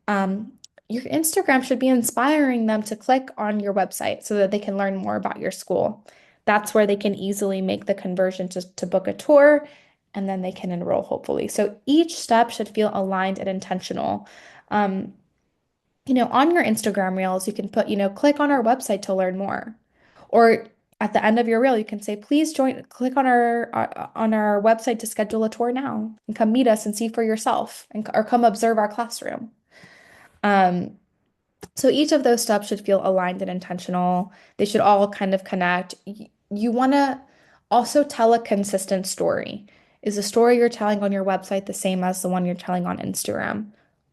um, your Instagram should be inspiring them to click on your website so that they can learn more about your school. That's where they can easily make the conversion to book a tour and then they can enroll, hopefully. So each step should feel aligned and intentional. Um, on your Instagram reels, you can put, click on our website to learn more. Or at the end of your reel, you can say, please click on our website to schedule a tour now and come meet us and see for yourself or come observe our classroom. Um, so each of those steps should feel aligned and intentional. They should all kind of connect. You want to also tell a consistent story. Is the story you're telling on your website the same as the one you're telling on Instagram?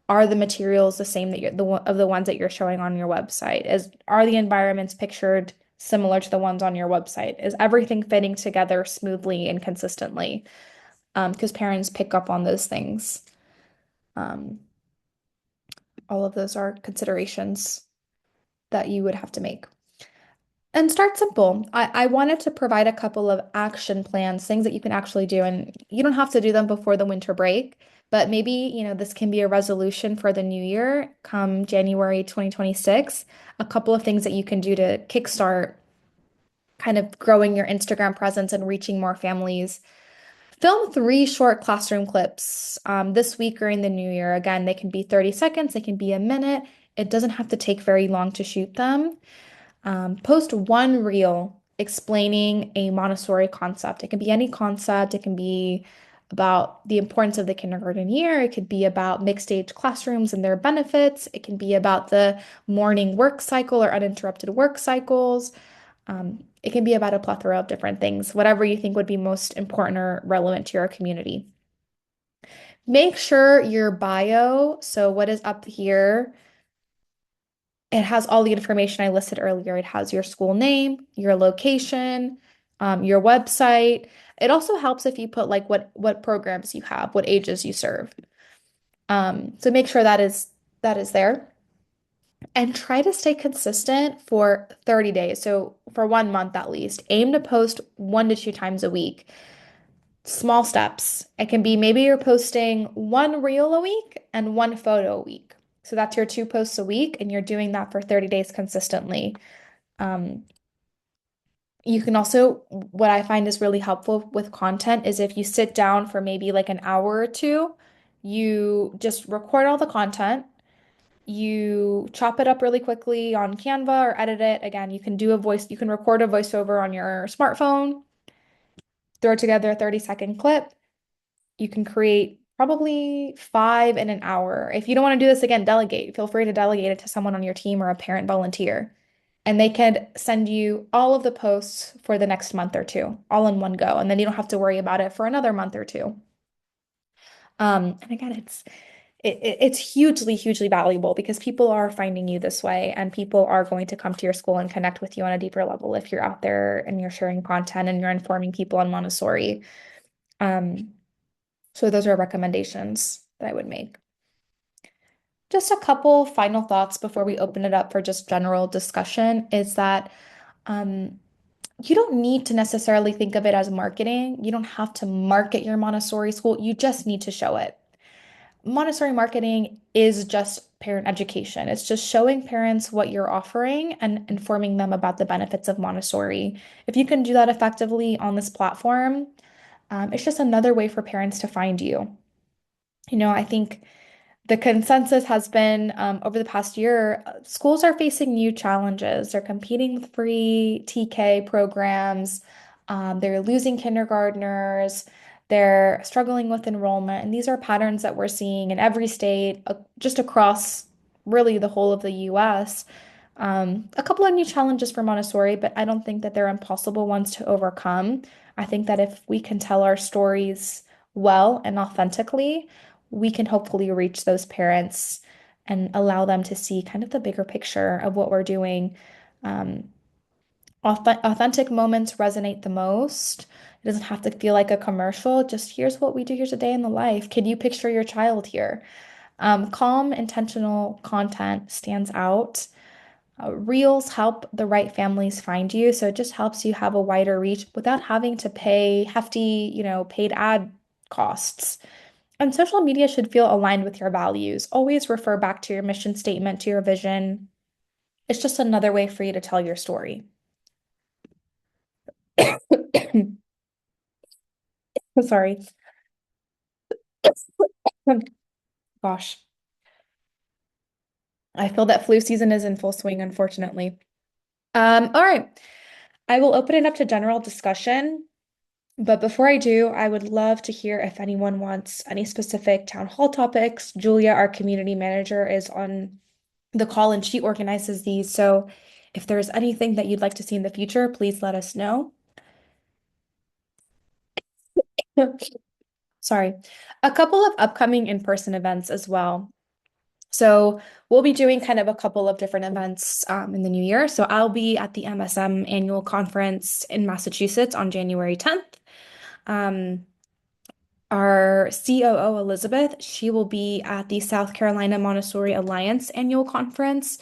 Are the materials the same that of the ones that you're showing on your website? Are the environments pictured similar to the ones on your website? Is everything fitting together smoothly and consistently? Because parents pick up on those things. Um, all of those are considerations that you would have to make. And start simple. I wanted to provide a couple of action plans, things that you can actually do, and you don't have to do them before the winter break, But maybe, this can be a resolution for the new year come January 2026. A couple of things that you can do to kickstart kind of growing your Instagram presence and reaching more families. Film 3 short classroom clips this week or in the new year. Again, they can be 30 seconds, they can be a minute. It doesn't have to take very long to shoot them. Post one reel explaining a Montessori concept. It can be any concept. It can be about the importance of the kindergarten year. It could be about mixed age classrooms and their benefits. It can be about the morning work cycle or uninterrupted work cycles. It can be about a plethora of different things, whatever you think would be most important or relevant to your community. Make sure your bio, so what is up here, it has all the information I listed earlier. It has your school name, your location, your website. It also helps if you put like what programs you have, what ages you serve. So make sure that is there. And try to stay consistent for 30 days. So for 1 month at least, aim to post 1 to 2 times a week. Small steps. It can be maybe you're posting one reel a week and one photo a week. So that's your 2 posts a week, and you're doing that for 30 days consistently. Um, you can also, what I find is really helpful with content is if you sit down for maybe like an hour or two, you just record all the content. You chop it up really quickly on Canva or edit it. Again, you can record a voiceover on your smartphone, throw together a 30-second clip. You can create probably 5 in an hour. If you don't want to do this again, delegate. Feel free to delegate it to someone on your team or a parent volunteer. And they could send you all of the posts for the next month or two, all in one go. And then you don't have to worry about it for another month or two. And again, it's hugely, hugely valuable because people are finding you this way and people are going to come to your school and connect with you on a deeper level if you're out there and you're sharing content and you're informing people on Montessori. Um, so those are recommendations that I would make. Just a couple final thoughts before we open it up for just general discussion is that um, you don't need to necessarily think of it as marketing. You don't have to market your Montessori school. You just need to show it. Montessori marketing is just parent education. It's just showing parents what you're offering and informing them about the benefits of Montessori. If you can do that effectively on this platform, it's just another way for parents to find you. I think the consensus has been over the past year, schools are facing new challenges. They're competing with free TK programs. They're losing kindergartners. They're struggling with enrollment. And these are patterns that we're seeing in every state, just across really the whole of the US. A couple of new challenges for Montessori, but I don't think that they're impossible ones to overcome. I think that if we can tell our stories well and authentically, we can hopefully reach those parents and allow them to see kind of the bigger picture of what we're doing. Um, Authentic moments resonate the most. It doesn't have to feel like a commercial. Just here's what we do. Here's a day in the life. Can you picture your child here? Calm, intentional content stands out. Reels help the right families find you. So it just helps you have a wider reach without having to pay hefty, paid ad costs. And social media should feel aligned with your values. Always refer back to your mission statement, to your vision. It's just another way for you to tell your story. Sorry. Gosh, I feel that flu season is in full swing, unfortunately. All right. I will open it up to general discussion. But before I do, I would love to hear if anyone wants any specific town hall topics. Julia, our community manager, is on the call and she organizes these. So if there's anything that you'd like to see in the future, please let us know. Sorry. A couple of upcoming in-person events as well. So we'll be doing kind of a couple of different events in the new year. So I'll be at the MSM annual conference in Massachusetts on January 10th. Um, Our COO, Elizabeth, she will be at the South Carolina Montessori Alliance annual conference.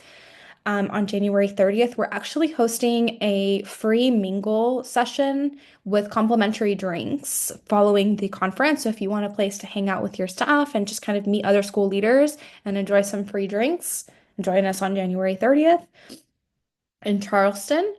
on January 30th. We're actually hosting a free mingle session with complimentary drinks following the conference. So if you want a place to hang out with your staff and just kind of meet other school leaders and enjoy some free drinks, join us on January 30th in Charleston.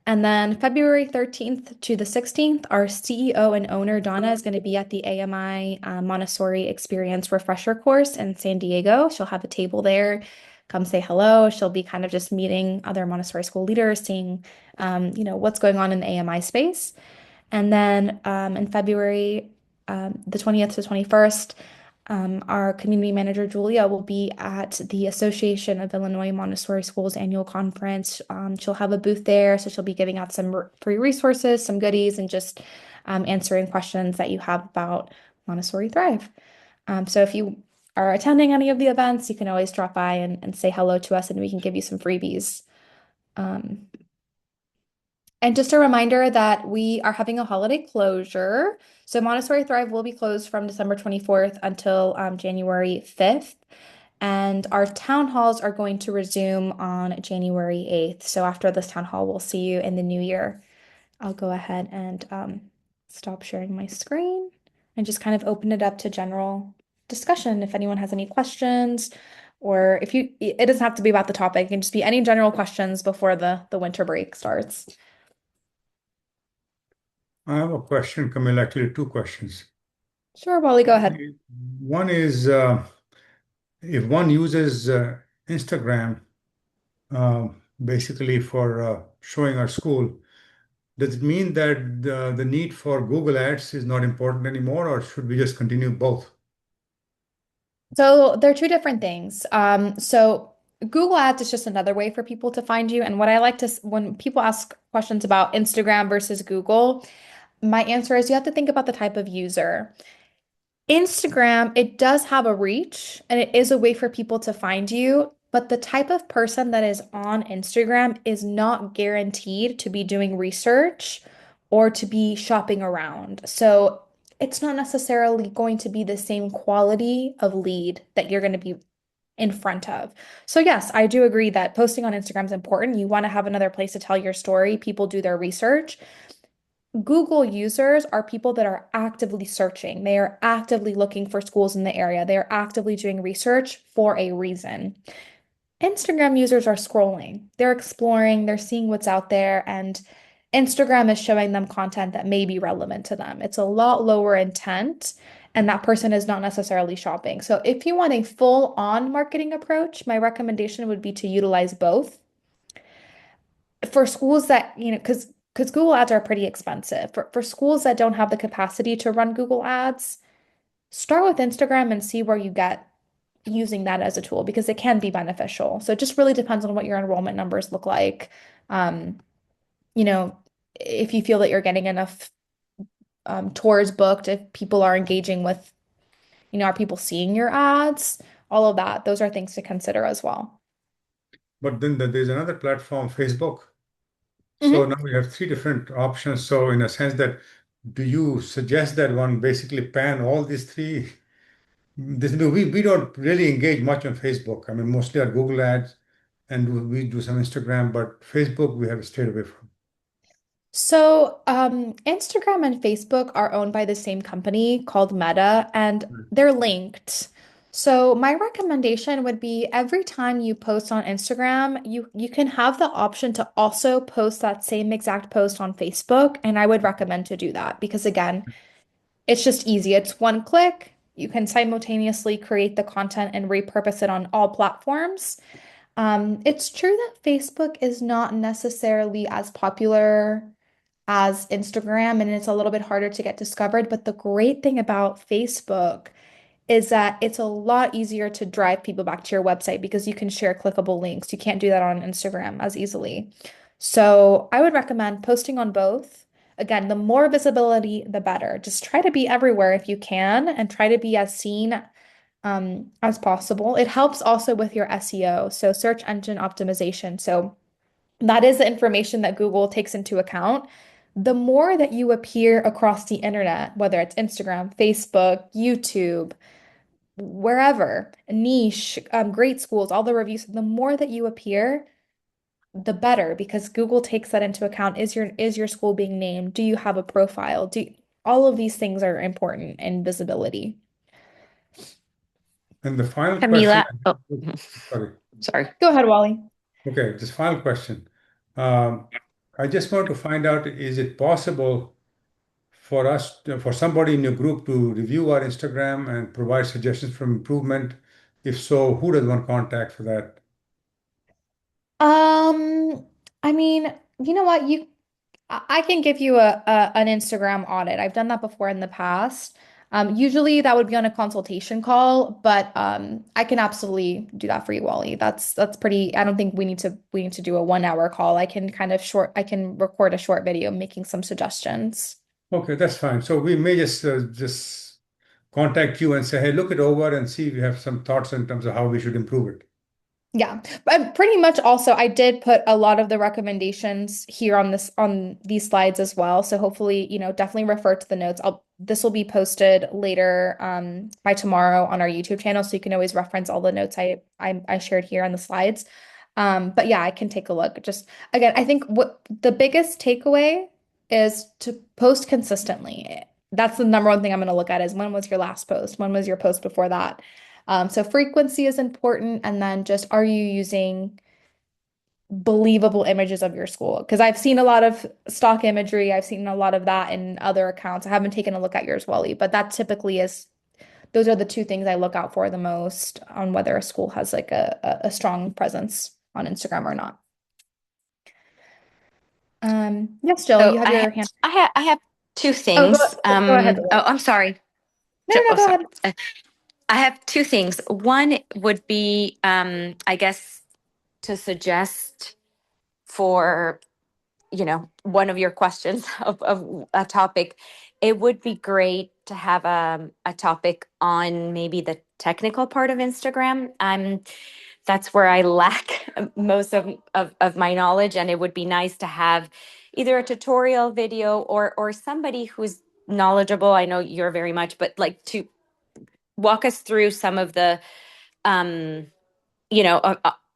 And then February 13th to the 16th, our CEO and owner, Donna, is going to be at the AMI Montessori Experience Refresher course in San Diego. She'll have a table there. Come say hello. She'll be kind of just meeting other Montessori school leaders, seeing, what's going on in the AMI space. And then in February, the 20th to 21st, our community manager, Julia, will be at the Association of Illinois Montessori Schools annual conference. She'll have a booth there, so she'll be giving out some free resources, some goodies, and just answering questions that you have about Montessori Thrive. So if you are attending any of the events, you can always drop by and say hello to us, and we can give you some freebies. Um, and just a reminder that we are having a holiday closure. So Montessori Thrive will be closed from December 24th until January 5th. And our town halls are going to resume on January 8th. So after this town hall, we'll see you in the new year. I'll go ahead and stop sharing my screen and just kind of open it up to general discussion. If anyone has any questions, or if you, it doesn't have to be about the topic, it can just be any general questions before the winter break starts. I have a question, Camila, actually two questions. Sure, Wally, go ahead. One is if one uses Instagram uh, basically for showing our school, does it mean that the need for Google Ads is not important anymore, or should we just continue both? So they're two different things. So Google Ads is just another way for people to find you. And what I like to, when people ask questions about Instagram versus Google, my answer is you have to think about the type of user. Instagram, it does have a reach and it is a way for people to find you, but the type of person that is on Instagram is not guaranteed to be doing research or to be shopping around. So it's not necessarily going to be the same quality of lead that you're going to be in front of. So yes, I do agree that posting on Instagram is important. You want to have another place to tell your story. People do their research. Google users are people that are actively searching. They are actively looking for schools in the area. They are actively doing research for a reason. Instagram users are scrolling. They're exploring, they're seeing what's out there, and Instagram is showing them content that may be relevant to them. It's a lot lower intent, and that person is not necessarily shopping. So if you want a full-on marketing approach, my recommendation would be to utilize both for schools that, because Google ads are pretty expensive. For schools that don't have the capacity to run Google ads, start with Instagram and see where you get using that as a tool because it can be beneficial. So it just really depends on what your enrollment numbers look like. Um, you know, if you feel that you're getting enough tours booked, if people are engaging with, are people seeing your ads? All of that. Those are things to consider as well. But then there's another platform, Facebook. So Mhm. now we have three different options. So in a sense that, do you suggest that one basically pan all these three? We don't really engage much on Facebook. I mean, mostly our Google ads, and we do some Instagram, but Facebook we have stayed away from. So, Instagram and Facebook are owned by the same company called Meta, and they're linked. So, my recommendation would be every time you post on Instagram, you can have the option to also post that same exact post on Facebook, and I would recommend to do that because again, it's just easy. It's one click. You can simultaneously create the content and repurpose it on all platforms. It's true that Facebook is not necessarily as popular as Instagram, and it's a little bit harder to get discovered. But the great thing about Facebook is that it's a lot easier to drive people back to your website because you can share clickable links. You can't do that on Instagram as easily. So I would recommend posting on both. Again, the more visibility, the better. Just try to be everywhere if you can and try to be as seen as possible. It helps also with your SEO, so search engine optimization. So that is the information that Google takes into account. The more that you appear across the internet, whether it's Instagram, Facebook, YouTube, wherever, niche, great schools, all the reviews, the more that you appear, the better because Google takes that into account. Is your school being named? Do you have a profile? All of these things are important in visibility. And the final question, Camila, oh, sorry. sorry. Go ahead, Wally. Okay, this final question. Um, I just want to find out, is it possible for for somebody in your group to review our Instagram and provide suggestions for improvement? If so, who does one contact for that? Um, I mean, you know what? I can give you an Instagram audit. I've done that before in the past. Usually that would be on a consultation call, but I can absolutely do that for you, Wally. That's pretty. I don't think we need to do a 1 hour call. I can record a short video making some suggestions. Okay, that's fine. So we may just contact you and say, hey, look it over and see if you have some thoughts in terms of how we should improve it. Yeah, but pretty much also I did put a lot of the recommendations here on these slides as well. So hopefully, definitely refer to the notes. This will be posted later by tomorrow on our YouTube channel, so you can always reference all the notes I shared here on the slides. But yeah, I can take a look. Just again, I think what the biggest takeaway is to post consistently. That's the number one thing I'm going to look at is when was your last post? When was your post before that? So frequency is important. And then just are you using believable images of your school? Because I've seen a lot of stock imagery. I've seen a lot of that in other accounts. I haven't taken a look at yours, Wally, but that typically those are the two things I look out for the most on whether a school has like a strong presence on Instagram or not. Yes, Jill, So you have your hand. I have two Oh, things. go ahead. Oh, I'm sorry. No, no, no, Oh, go sorry. ahead. I have two things. One would be, I guess, to suggest for, one of your questions of a topic. It would be great to have a topic on maybe the technical part of Instagram. That's where I lack most of my knowledge, and it would be nice to have either a tutorial video or somebody who's knowledgeable. I know you're very much, but like to walk us through some of the um,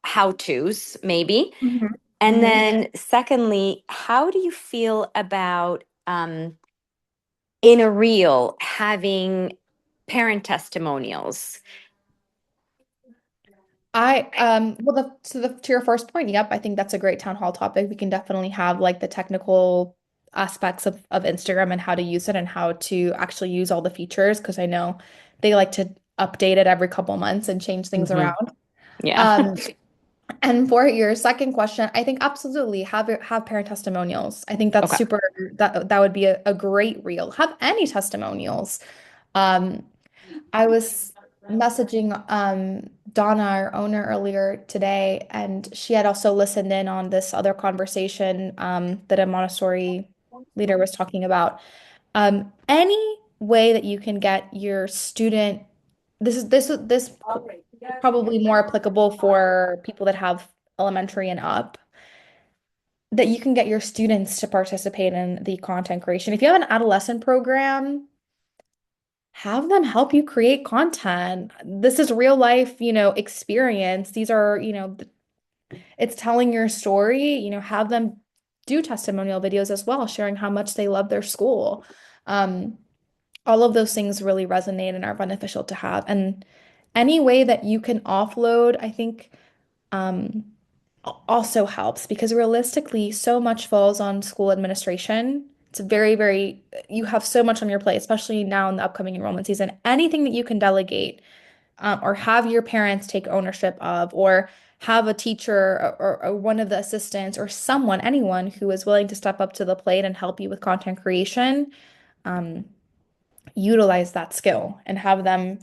how to's maybe. Mhm. And then, secondly, how do you feel about in a reel having parent testimonials? To your first point, yep, I think that's a great town hall topic. We can definitely have like the technical aspects of Instagram and how to use it and how to actually use all the features because I know they like to update it every couple months and change things Hmm. around. Yeah. Um, and for your second question, I think absolutely have parent testimonials. I think that's Okay. super that would be a great reel. Have any testimonials. Um, I was messaging Donna, our owner, earlier today, and she had also listened in on this other conversation that a Montessori leader was talking about. Any way that you can get your student, this probably more applicable for people that have elementary and up, that you can get your students to participate in the content creation. If you have an adolescent program, have them help you create content. This is real life, experience. These are, it's telling your story, have them do testimonial videos as well, sharing how much they love their school. Um, all of those things really resonate and are beneficial to have. And any way that you can offload, I think, um, also helps because realistically, so much falls on school administration. It's very, very, you have so much on your plate, especially now in the upcoming enrollment season. Anything that you can delegate or have your parents take ownership of, or have a teacher or one of the assistants or someone, anyone who is willing to step up to the plate and help you with content creation, um, utilize that skill and have them,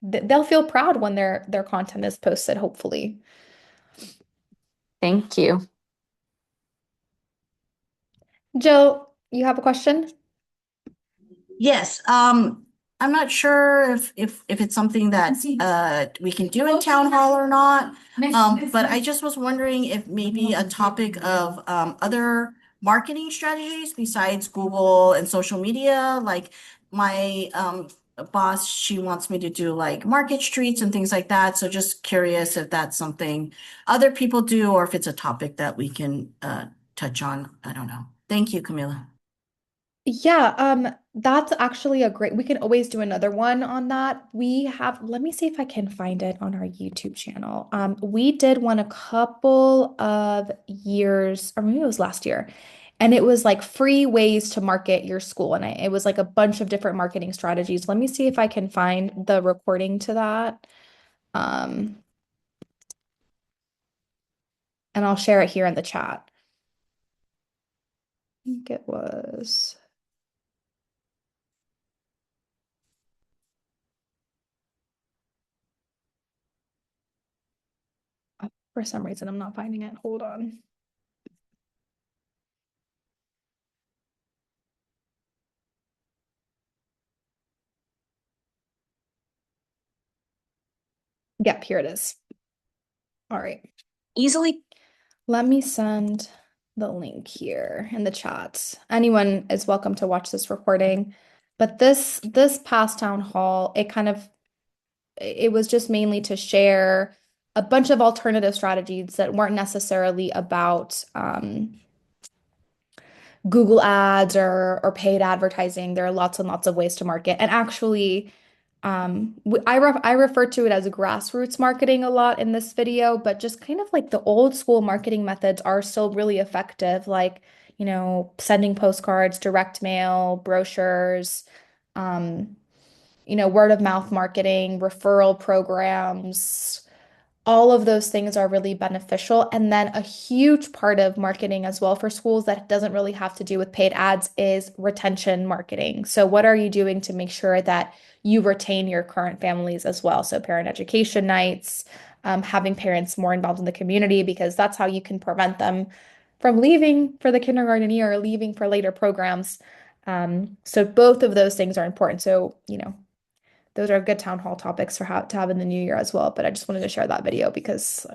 they'll feel proud when their content is posted, hopefully. Thank you. Jill, you have a question? Yes, I'm not sure if it's something that we can do in town hall or not. But I just was wondering if maybe a topic of other marketing strategies besides Google and social media, like my boss, she wants me to do like market streets and things like that. So just curious if that's something other people do or if it's a topic that we can touch on. I don't know. Thank you, Camila. Yeah, that's actually a great, we can always do another one on that. We have, let me see if I can find it on our YouTube channel. We did one a couple of years, or maybe it was last year, and it was like free ways to market your school. And it was like a bunch of different marketing strategies. Let me see if I can find the recording to that. Um, and I'll share it here in the chat. I think it was. For some reason, I'm not finding it. Hold on. Yep, here it is. All right. Easily. Let me send the link here in the chat. Anyone is welcome to watch this recording. But this past town hall, it was just mainly to share a bunch of alternative strategies that weren't necessarily about Google ads or paid advertising. There are lots and lots of ways to market. And actually, I refer to it as grassroots marketing a lot in this video, but just kind of like the old school marketing methods are still really effective, like, sending postcards, direct mail, brochures, um, word of mouth marketing, referral programs, all of those things are really beneficial. And then a huge part of marketing as well for schools that doesn't really have to do with paid ads is retention marketing. So, what are you doing to make sure that you retain your current families as well? So, parent education nights, having parents more involved in the community, because that's how you can prevent them from leaving for the kindergarten year or leaving for later programs. So, both of those things are important. So, those are good town hall topics for how to have in the new year as well. But I just wanted to share that video because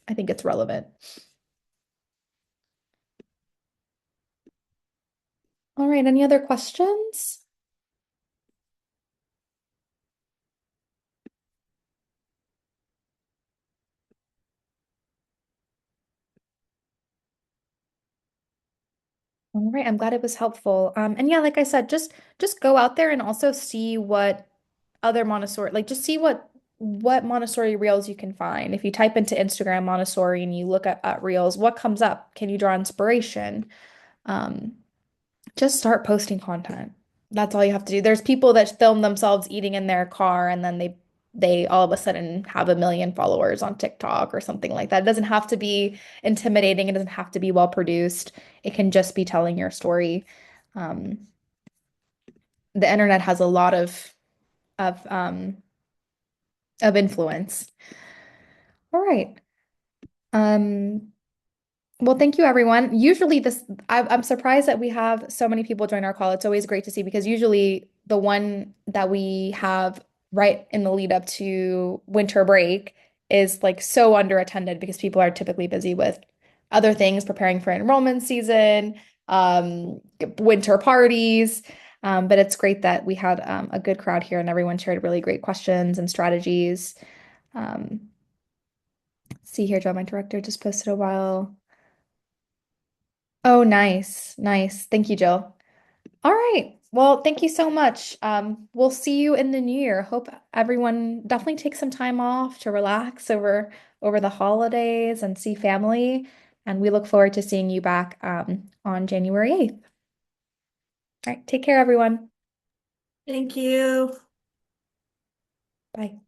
I think it's relevant. All right, any other questions? All right, I'm glad it was helpful. And yeah, like I said, just go out there and also see what other Montessori, like just see what Montessori reels you can find. If you type into Instagram Montessori and you look at reels, what comes up? Can you draw inspiration? Um, Just start posting content. That's all you have to do. There's people that film themselves eating in their car and then they all of a sudden have 1 million followers on TikTok or something like that. It doesn't have to be intimidating. It doesn't have to be well produced. It can just be telling your story. Um, the internet has a lot of um of influence. All right. Um, Well, thank you, everyone. Usually, I'm surprised that we have so many people join our call. It's always great to see because usually the one that we have right in the lead up to winter break is like so underattended because people are typically busy with other things, preparing for enrollment season, winter parties. But it's great that we had a good crowd here and everyone shared really great questions and strategies. Um, see here, Joe, my director just posted a while. Oh, nice. Nice. Thank you, Jill. All right. Well, thank you so much. We'll see you in the new year. Hope everyone definitely takes some time off to relax over the holidays and see family. And we look forward to seeing you back on January 8th. All right. Take care, everyone. Thank you. Bye.